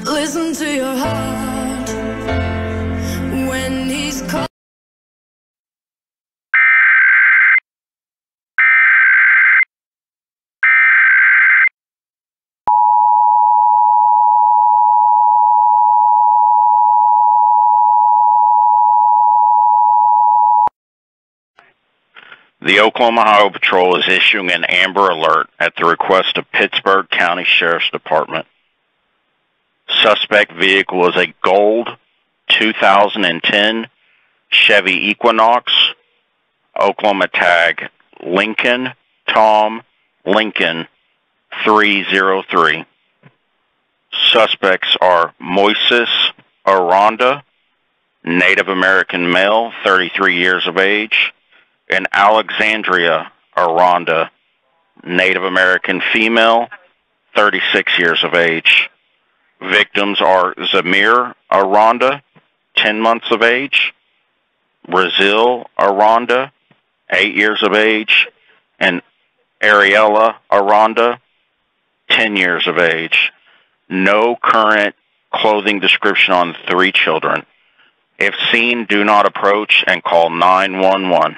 Listen to your heart when he's called. The Oklahoma Highway Patrol is issuing an Amber Alert at the request of Pittsburg County Sheriff's Department. Suspect vehicle is a gold 2010 Chevy Equinox, Oklahoma tag Lincoln Tom Lincoln 303. Suspects are Moises Aranda, Native American male, 33 years of age, and Alexandria Aranda, Native American female, 36 years of age. Victims are Zamir Aranda, 10 months of age, Brazil Aranda, 8 years of age, and Ariella Aranda, 10 years of age. No current clothing description on the 3 children. If seen, do not approach and call 911.